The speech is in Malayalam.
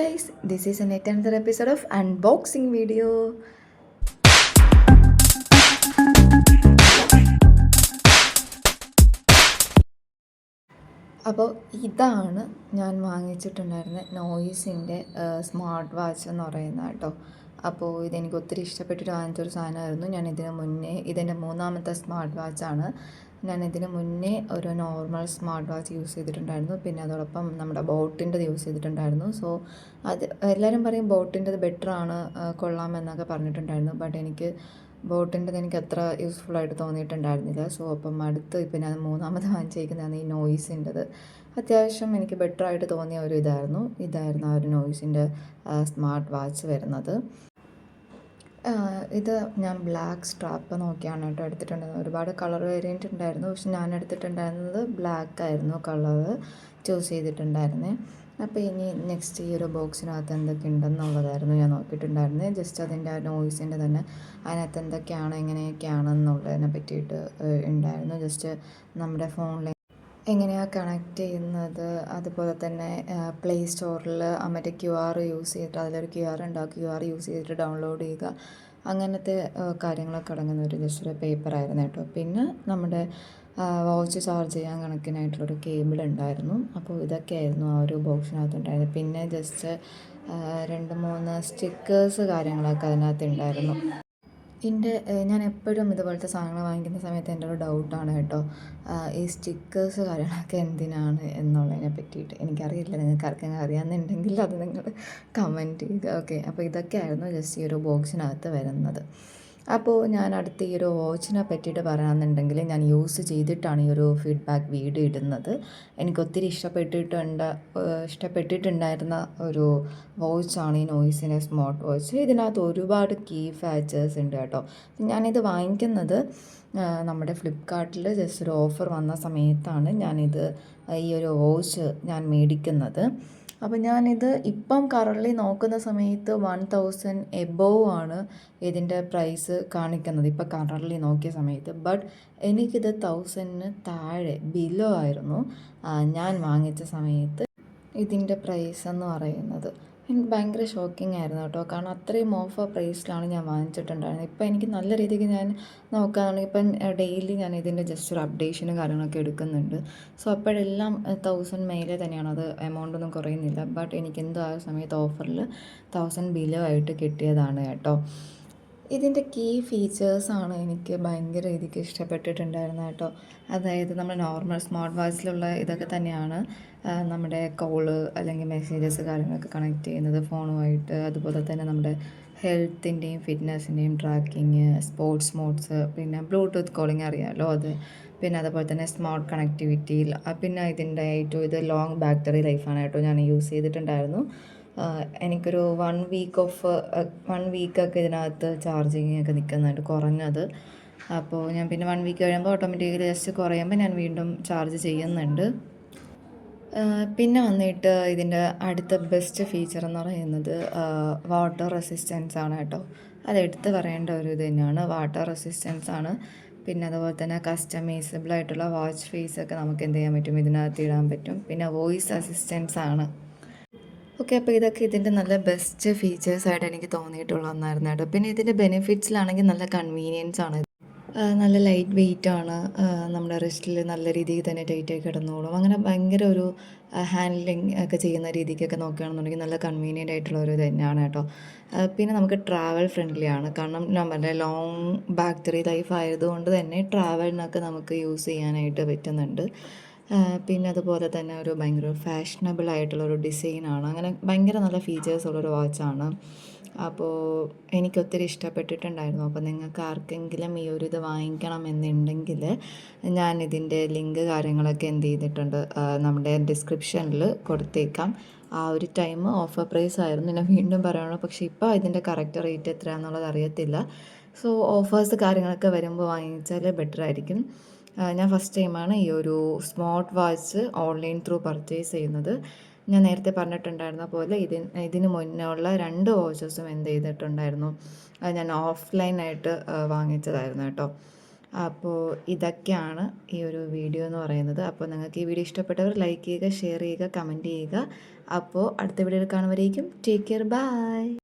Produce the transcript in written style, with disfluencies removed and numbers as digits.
guys, this is an another episode of unboxing video. അപ്പോൾ ഇതാണ് ഞാൻ വാങ്ങിച്ചിട്ടുണ്ടായിരുന്ന നോയ്സിൻ്റെ സ്മാർട്ട് വാച്ച് എന്ന് പറയുന്നത് കേട്ടോ. അപ്പോൾ ഇതെനിക്ക് ഒത്തിരി ഇഷ്ടപ്പെട്ടിട്ട് വാങ്ങിച്ചൊരു സാധനമായിരുന്നു. ഞാൻ ഇതിന് മുന്നേ ഇതെൻ്റെ മൂന്നാമത്തെ സ്മാർട്ട് വാച്ചാണ്. ഞാൻ ഇതിന് മുന്നേ ഒരു നോർമൽ സ്മാർട്ട് വാച്ച് യൂസ് ചെയ്തിട്ടുണ്ടായിരുന്നു. പിന്നെ അതോടൊപ്പം നമ്മുടെ ബോട്ടിൻ്റെത് യൂസ് ചെയ്തിട്ടുണ്ടായിരുന്നു. സോ അത് എല്ലാവരും പറയും ബോട്ടിൻ്റെത് ബെറ്ററാണ്, കൊള്ളാമെന്നൊക്കെ പറഞ്ഞിട്ടുണ്ടായിരുന്നു. ബട്ട് എനിക്ക് ബോട്ടിൻ്റെത് എനിക്ക് അത്ര യൂസ്ഫുള്ളായിട്ട് തോന്നിയിട്ടുണ്ടായിരുന്നില്ല. സോ അപ്പം ഇപ്പം ഞാൻ മൂന്നാമത് വാങ്ങിച്ചിരിക്കുന്നതാണ് ഈ നോയ്സിൻ്റെത്. അത്യാവശ്യം എനിക്ക് ബെറ്ററായിട്ട് തോന്നിയ ഒരു ഇതായിരുന്നു ആ ഒരു നോയ്സിൻ്റെ സ്മാർട്ട് വാച്ച് വരുന്നത്. ഇത് ഞാൻ ബ്ലാക്ക് സ്ട്രാപ്പ് നോക്കിയാണ് കേട്ടോ എടുത്തിട്ടുണ്ടായിരുന്നത്. ഒരുപാട് കളർ വേരിയൻ്റ് ഉണ്ടായിരുന്നു, പക്ഷെ ഞാൻ എടുത്തിട്ടുണ്ടായിരുന്നത് ബ്ലാക്ക് ആയിരുന്നു കളറ് ചൂസ് ചെയ്തിട്ടുണ്ടായിരുന്നത്. അപ്പോൾ ഇനി നെക്സ്റ്റ് ഈ ഒരു ബോക്സിനകത്ത് എന്തൊക്കെ ഉണ്ടെന്നുള്ളതായിരുന്നു ഞാൻ നോക്കിയിട്ടുണ്ടായിരുന്നത്. ജസ്റ്റ് അതിൻ്റെ ആ നോയ്സിൻ്റെ തന്നെ അതിനകത്ത് എന്തൊക്കെയാണ് എങ്ങനെയൊക്കെയാണെന്നുള്ളതിനെ പറ്റിയിട്ട് ഉണ്ടായിരുന്നു. ജസ്റ്റ് നമ്മുടെ ഫോണിൽ എങ്ങനെയാണ് കണക്ട് ചെയ്യുന്നത്, അതുപോലെ തന്നെ പ്ലേ സ്റ്റോറിൽ മറ്റേ QR യൂസ് ചെയ്തിട്ട് അതിലൊരു QR ഉണ്ടാവും, QR യൂസ് ചെയ്തിട്ട് ഡൗൺലോഡ് ചെയ്യുക, അങ്ങനത്തെ കാര്യങ്ങളൊക്കെ അടങ്ങുന്ന ഒരു ജസ്റ്റ് ഒരു പേപ്പറായിരുന്നു കേട്ടോ. പിന്നെ നമ്മുടെ വാച്ച് ചാർജ് ചെയ്യാൻ കണക്കിനായിട്ടുള്ളൊരു കേബിൾ ഉണ്ടായിരുന്നു. അപ്പോൾ ഇതൊക്കെയായിരുന്നു ആ ഒരു ബോക്സിനകത്ത് ഉണ്ടായിരുന്നത്. പിന്നെ ജസ്റ്റ് 2-3 സ്റ്റിക്കേഴ്സ് കാര്യങ്ങളൊക്കെ അതിനകത്ത് ഉണ്ടായിരുന്നു. ഞാൻ എപ്പോഴും ഇതുപോലത്തെ സാധനങ്ങൾ വാങ്ങിക്കുന്ന സമയത്ത് എൻ്റെ ഒരു ഡൗട്ടാണ് കേട്ടോ, ഈ സ്റ്റിക്കേഴ്സ് കാര്യങ്ങളൊക്കെ എന്തിനാണ് എന്നുള്ളതിനെ പറ്റിയിട്ട്. എനിക്കറിയില്ല, നിങ്ങൾക്ക് ആർക്കെങ്കിലും അറിയാമെന്നുണ്ടെങ്കിൽ അത് നിങ്ങൾ കമൻറ്റ് ചെയ്യുക. ഓക്കെ, അപ്പോൾ ഇതൊക്കെയായിരുന്നു ജസ്റ്റ് ഈ ഒരു ബോക്സിനകത്ത് വരുന്നത്. അപ്പോൾ ഞാൻ അടുത്ത ഈ ഒരു വാച്ചിനെ പറ്റിയിട്ട് പറയുകയാണെന്നുണ്ടെങ്കിൽ ഞാൻ യൂസ് ചെയ്തിട്ടാണ് ഈ ഒരു ഫീഡ്ബാക്ക് വീഡിയോ ഇടുന്നത്. എനിക്കൊത്തിരി ഇഷ്ടപ്പെട്ടിട്ടുണ്ടായിരുന്ന ഒരു വാച്ചാണ് ഈ നോയ്സിൻ്റെ സ്മാർട്ട് വാച്ച്. ഇതിനകത്ത് ഒരുപാട് കീ ഫീച്ചേഴ്സ് ഉണ്ട് കേട്ടോ. ഞാനിത് വാങ്ങിക്കുന്നത് നമ്മുടെ ഫ്ലിപ്കാർട്ടിൽ ജസ്റ്റ് ഒരു ഓഫർ വന്ന സമയത്താണ് ഞാനിത് ഈ ഒരു വാച്ച് ഞാൻ മേടിക്കുന്നത്. അപ്പോൾ ഞാനിത് ഇപ്പം കറൻറ്റ്ലി നോക്കുന്ന സമയത്ത് 1000 എബോവ് ആണ് ഇതിൻ്റെ പ്രൈസ് കാണിക്കുന്നത് ഇപ്പം കറൻറ്റ്ലി നോക്കിയ സമയത്ത്. ബട്ട് എനിക്കിത് 1000 താഴെ ബിലോ ആയിരുന്നു ഞാൻ വാങ്ങിച്ച സമയത്ത് ഇതിൻ്റെ പ്രൈസ് എന്ന് പറയുന്നത്. എനിക്ക് ഭയങ്കര ഷോക്കിംഗ് ആയിരുന്നു കേട്ടോ, കാരണം അത്രയും ഓഫർ പ്രൈസിലാണ് ഞാൻ വാങ്ങിച്ചിട്ടുണ്ടായിരുന്നത്. ഇപ്പം എനിക്ക് നല്ല രീതിക്ക് ഞാൻ നോക്കുകയാണെങ്കിൽ ഇപ്പം ഡെയിലി ഞാൻ ഇതിൻ്റെ ജസ്റ്റ് ഒരു അപ്ഡേഷനും കാര്യങ്ങളൊക്കെ എടുക്കുന്നുണ്ട്. സോ അപ്പോഴെല്ലാം 1000 മേലെ തന്നെയാണ്, അത് എമൗണ്ട് ഒന്നും കുറയുന്നില്ല. ബട്ട് എനിക്ക് എന്തോ ആ സമയത്ത് ഓഫറിൽ 1000 ബിലോ ആയിട്ട് കിട്ടിയതാണ് കേട്ടോ. ഇതിൻ്റെ കീ ഫീച്ചേഴ്സാണ് എനിക്ക് ഭയങ്കര രീതിക്ക് ഇഷ്ടപ്പെട്ടിട്ടുണ്ടായിരുന്നത് കേട്ടോ. അതായത് നമ്മൾ നോർമൽ സ്മാർട്ട് വാച്ചിലുള്ള ഇതൊക്കെ തന്നെയാണ് നമ്മുടെ കോള് അല്ലെങ്കിൽ മെസ്സേജസ് കാര്യങ്ങളൊക്കെ കണക്ട് ചെയ്യുന്നത് ഫോണുമായിട്ട്. അതുപോലെ തന്നെ നമ്മുടെ ഹെൽത്തിൻ്റെയും ഫിറ്റ്നസ്സിൻ്റെയും ട്രാക്കിങ്, സ്പോർട്സ് മോഡ്സ്, പിന്നെ ബ്ലൂടൂത്ത് കോളിംഗ് അറിയാമല്ലോ അത്, പിന്നെ അതുപോലെ തന്നെ സ്മാർട്ട് കണക്ടിവിറ്റി. പിന്നെ ഇതിൻ്റെ ഏറ്റവും ഇത് ലോങ് ബാറ്ററി ലൈഫാണ് കേട്ടോ. ഞാൻ യൂസ് ചെയ്തിട്ടുണ്ടായിരുന്നു. എനിക്കൊരു 1 വീക്കൊക്കെ ഇതിനകത്ത് ചാർജിങ് ഒക്കെ നിൽക്കുന്നുണ്ട് കുറഞ്ഞത്. അപ്പോൾ ഞാൻ പിന്നെ 1 വീക്ക് കഴിയുമ്പോൾ ഓട്ടോമാറ്റിക്കലി ജസ്റ്റ് കുറയുമ്പോൾ ഞാൻ വീണ്ടും ചാർജ് ചെയ്യുന്നുണ്ട്. പിന്നെ വന്നിട്ട് ഇതിൻ്റെ അടുത്ത ബെസ്റ്റ് ഫീച്ചർ എന്ന് പറയുന്നത് വാട്ടർ റെസിസ്റ്റൻസ് ആണ് കേട്ടോ. അത് എടുത്ത് പറയേണ്ട ഒരു ഇത് തന്നെയാണ്, വാട്ടർ റെസിസ്റ്റൻസ് ആണ്. പിന്നെ അതുപോലെ തന്നെ കസ്റ്റമൈസബിൾ ആയിട്ടുള്ള വാച്ച് ഫേസൊക്കെ നമുക്ക് എന്ത് ചെയ്യാൻ പറ്റും, ഇതിനകത്ത് ഇടാൻ പറ്റും. പിന്നെ വോയിസ് അസിസ്റ്റൻസ് ആണ്. ഓക്കെ, അപ്പോൾ ഇതൊക്കെ ഇതിൻ്റെ നല്ല ബെസ്റ്റ് ഫീച്ചേഴ്സായിട്ട് എനിക്ക് തോന്നിയിട്ടുള്ള ഒന്നായിരുന്നു കേട്ടോ. പിന്നെ ഇതിൻ്റെ ബെനിഫിറ്റ്സിലാണെങ്കിൽ നല്ല കൺവീനിയൻസ് ആണ്, നല്ല ലൈറ്റ് വെയിറ്റ് ആണ്, നമ്മുടെ റിസ്റ്റിൽ നല്ല രീതിയിൽ തന്നെ ടൈറ്റായി കിടന്നോളും. അങ്ങനെ ഭയങ്കര ഒരു ഹാൻഡ്ലിങ് ഒക്കെ ചെയ്യുന്ന രീതിക്കൊക്കെ നോക്കുകയാണെന്നുണ്ടെങ്കിൽ നല്ല കൺവീനിയൻ്റ് ആയിട്ടുള്ള ഒരു ഇത് തന്നെയാണ് കേട്ടോ. പിന്നെ നമുക്ക് ട്രാവൽ ഫ്രണ്ട്ലി ആണ്, കാരണം നമ്മുടെ ലോങ് ബാറ്ററി ലൈഫ് ആയതുകൊണ്ട് തന്നെ ട്രാവലിനൊക്കെ നമുക്ക് യൂസ് ചെയ്യാനായിട്ട് പറ്റുന്നുണ്ട്. പിന്നെ അതുപോലെ തന്നെ ഒരു ഭയങ്കര ഫാഷനബിൾ ആയിട്ടുള്ളൊരു ഡിസൈനാണ്. അങ്ങനെ ഭയങ്കര നല്ല ഫീച്ചേഴ്സ് ഉള്ളൊരു വാച്ചാണ്. അപ്പോൾ എനിക്കൊത്തിരി ഇഷ്ടപ്പെട്ടിട്ടുണ്ടായിരുന്നു. അപ്പോൾ നിങ്ങൾക്ക് ആർക്കെങ്കിലും ഈ ഒരു ഇത് വാങ്ങിക്കണമെന്നുണ്ടെങ്കിൽ ഞാനിതിൻ്റെ ലിങ്ക് കാര്യങ്ങളൊക്കെ എന്ത് ചെയ്തിട്ടുണ്ട്, നമ്മുടെ ഡിസ്ക്രിപ്ഷനിൽ കൊടുത്തേക്കാം. ആ ഒരു ടൈം ഓഫർ പ്രൈസ് ആയിരുന്നു, ഞാൻ വീണ്ടും പറയണം. പക്ഷേ ഇപ്പോൾ ഇതിൻ്റെ കറക്റ്റ് റേറ്റ് എത്രയാണെന്നുള്ളത് അറിയത്തില്ല. സോ ഓഫേഴ്സ് കാര്യങ്ങളൊക്കെ വരുമ്പോൾ വാങ്ങിച്ചാൽ ബെറ്റർ ആയിരിക്കും. ഞാൻ ഫസ്റ്റ് ടൈമാണ് ഈ ഒരു smart watch online through purchase ചെയ്യുന്നത്. ഞാൻ നേരത്തെ പറഞ്ഞിട്ടുണ്ടായിരുന്ന പോലെ ഇതിന് മുന്നേ ഉള്ള 2 വാച്ചസും എന്ത് ചെയ്തിട്ടുണ്ടായിരുന്നു, ഞാൻ ഓഫ്ലൈനായിട്ട് വാങ്ങിച്ചതായിരുന്നു കേട്ടോ. അപ്പോൾ ഇതൊക്കെയാണ് ഈ ഒരു വീഡിയോ എന്ന് പറയുന്നത്. അപ്പോൾ നിങ്ങൾക്ക് ഈ വീഡിയോ ഇഷ്ടപ്പെട്ടവർ ലൈക്ക് ചെയ്യുക, ഷെയർ ചെയ്യുക, കമൻറ്റ് ചെയ്യുക. അപ്പോൾ അടുത്ത വീഡിയോയിൽ കാണുമ്പോഴേക്കും ടേക്ക് കെയർ, ബൈ.